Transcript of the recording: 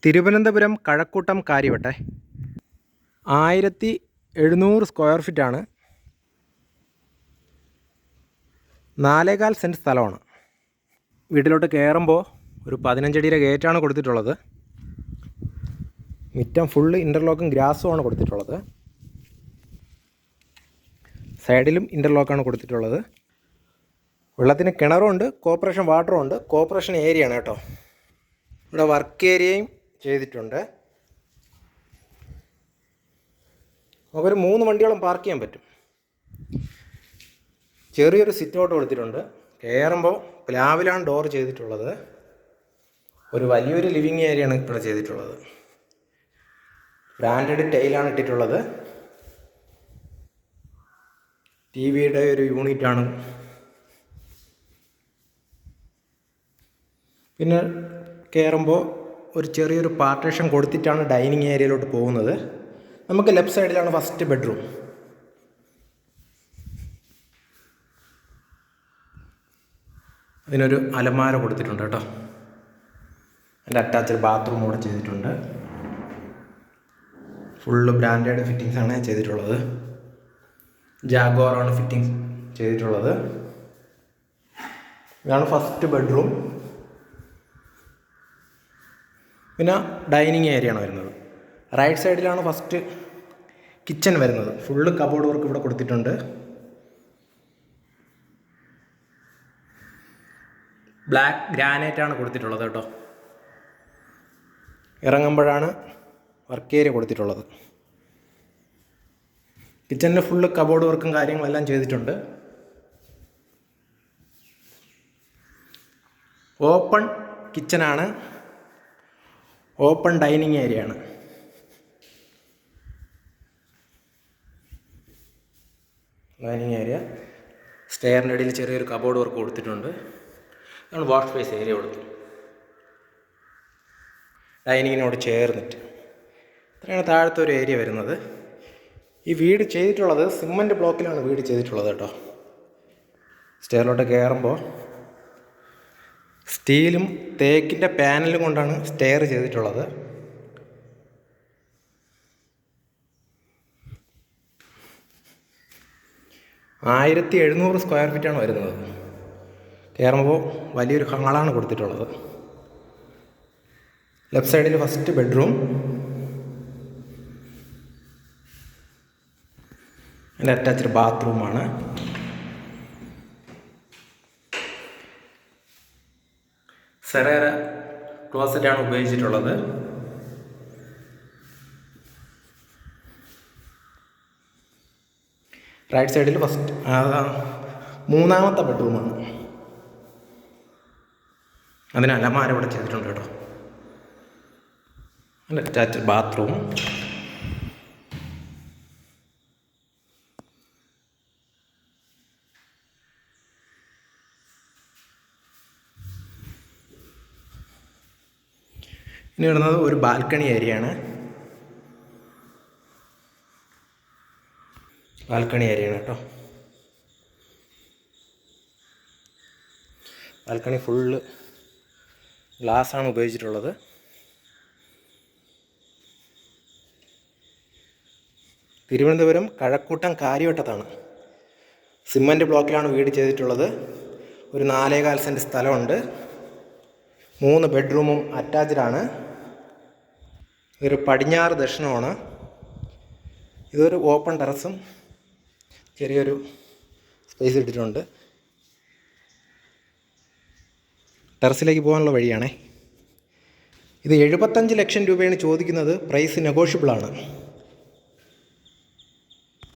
Thiruvananthapuram Kazhakkoottam കാര്യവട്ടെ 1700 square ഫീറ്റാണ്. 4.25 cent സ്ഥലമാണ്. വീട്ടിലോട്ട് കയറുമ്പോൾ ഒരു 15 അടിയുടെ ഗേറ്റാണ് കൊടുത്തിട്ടുള്ളത്. മുറ്റം ഫുള്ള് ഇൻ്റർലോക്കും ഗ്രാസുമാണ് കൊടുത്തിട്ടുള്ളത്. സൈഡിലും ഇൻ്റർലോക്കാണ് കൊടുത്തിട്ടുള്ളത്. വെള്ളത്തിന് കിണറുണ്ട്, കോർപ്പറേഷൻ വാട്ടറും ഉണ്ട്. കോർപ്പറേഷൻ ഏരിയയാണ് കേട്ടോ. ഇവിടെ വർക്ക് ഏരിയയും ചെയ്തിട്ടുണ്ട്. നമുക്കൊരു 3 വണ്ടിയോളം പാർക്ക് ചെയ്യാൻ പറ്റും. ചെറിയൊരു സിറ്റ് ഔട്ട് കൊടുത്തിട്ടുണ്ട്. കയറുമ്പോൾ പ്ലാവിലാണ് ഡോർ ചെയ്തിട്ടുള്ളത്. ഒരു വലിയൊരു ലിവിങ് ഏരിയയാണ് ഇവിടെ ചെയ്തിട്ടുള്ളത്. ബ്രാൻഡഡ് ടൈലാണ് ഇട്ടിട്ടുള്ളത്. ടിവിയുടെ ഒരു യൂണിറ്റാണ്. പിന്നെ കയറുമ്പോൾ ഒരു ചെറിയൊരു പാർട്ടീഷൻ കൊടുത്തിട്ടാണ് ഡൈനിങ് ഏരിയയിലോട്ട് പോകുന്നത്. നമുക്ക് ലെഫ്റ്റ് സൈഡിലാണ് ഫസ്റ്റ് ബെഡ്റൂം. അതിനൊരു അലമാര കൊടുത്തിട്ടുണ്ട് കേട്ടോ. അതിൻ്റെ അറ്റാച്ച്ഡ് ബാത്റൂം കൂടെ ചെയ്തിട്ടുണ്ട്. ഫുള്ള് ബ്രാൻഡഡ് ഫിറ്റിങ്സാണ് ചെയ്തിട്ടുള്ളത്. ജാഗ്വാറാണ് ഫിറ്റിങ്സ് ചെയ്തിട്ടുള്ളത്. ഇതാണ് ഫസ്റ്റ് ബെഡ്റൂം. പിന്നെ ഡൈനിങ് ഏരിയയാണ് വരുന്നത്. റൈറ്റ് സൈഡിലാണ് ഫസ്റ്റ് കിച്ചൺ വരുന്നത്. ഫുള്ള് കബോർഡ് വർക്ക് ഇവിടെ കൊടുത്തിട്ടുണ്ട്. ബ്ലാക്ക് ഗ്രാനൈറ്റാണ് കൊടുത്തിട്ടുള്ളത് കേട്ടോ. ഇറങ്ങുമ്പോഴാണ് വർക്ക് ഏരിയ കൊടുത്തിട്ടുള്ളത്. കിച്ചണിൽ ഫുള്ള് കബോർഡ് വർക്കും കാര്യങ്ങളെല്ലാം ചെയ്തിട്ടുണ്ട്. ഓപ്പൺ കിച്ചനാണ്. ഓപ്പൺ ഡൈനിങ് ഏരിയയാണ്. ഡൈനിങ് ഏരിയ സ്റ്റെയറിൻ്റെ ഇടയിൽ ചെറിയൊരു കബോർഡ് വർക്ക് കൊടുത്തിട്ടുണ്ട്. അതാണ് വാഷ് സ്പേസ് ഏരിയ കൊടുത്തു. ഡൈനിങ്ങിനോട് ചേർന്നിട്ട് ഇത്രയാണ് താഴത്തെ ഒരു ഏരിയ വരുന്നത്. ഈ വീട് ചെയ്തിട്ടുള്ളത് സിമൻറ്റ് ബ്ലോക്കിലാണ് വീട് ചെയ്തിട്ടുള്ളത് കേട്ടോ. സ്റ്റെയറിലോട്ട് കയറുമ്പോൾ സ്റ്റീലും തേക്കിൻ്റെ പാനലും കൊണ്ടാണ് സ്റ്റെയർ ചെയ്തിട്ടുള്ളത്. ആയിരത്തി 1700 സ്ക്വയർ ഫീറ്റാണ് വരുന്നത്. കയറുമ്പോൾ വലിയൊരു ഹാളാണ് കൊടുത്തിട്ടുള്ളത്. ലെഫ്റ്റ് സൈഡിൽ ഫസ്റ്റ് ബെഡ്റൂം. അതിൻ്റെ അറ്റാച്ച്ഡ് ബാത്റൂമാണ്. സെറേറ ക്ലോസറ്റാണ് ഉപയോഗിച്ചിട്ടുള്ളത്. റൈറ്റ് സൈഡിൽ ഫസ്റ്റ് 3ാമത്തെ ബെഡ്റൂമാണ്. അതിന് അലമാര ഇവിടെ ചെയ്തിട്ടുണ്ട് കേട്ടോ. അതിൻ്റെ അറ്റാച്ച്ഡ് ബാത്റൂം. ഇനി വരുന്നത് ഒരു ബാൽക്കണി ഏരിയയാണ്. ബാൽക്കണി ഏരിയയാണ് കേട്ടോ. ബാൽക്കണി ഫുള്ള് ഗ്ലാസ്സാണ് ഉപയോഗിച്ചിട്ടുള്ളത്. തിരുവനന്തപുരം കഴക്കൂട്ടം കാര്യവട്ടത്താണ്. സിമൻറ്റ് ബ്ലോക്കിലാണ് വീട് ചെയ്തിട്ടുള്ളത്. ഒരു 4.25 സെൻറ്റ് സ്ഥലമുണ്ട്. 3 ബെഡ്റൂമും അറ്റാച്ച്ഡാണ്. ഇതൊരു പടിഞ്ഞാറ് ദർശനമാണ്. ഇതൊരു ഓപ്പൺ ടെറസും ചെറിയൊരു സ്പേസ് ഇട്ടിട്ടുണ്ട്. ടെറസിലേക്ക് പോകാനുള്ള വഴിയാണേ. ഇത് 75 ലക്ഷം രൂപയാണ് ചോദിക്കുന്നത്. പ്രൈസ് നെഗോഷ്യബിളാണ്.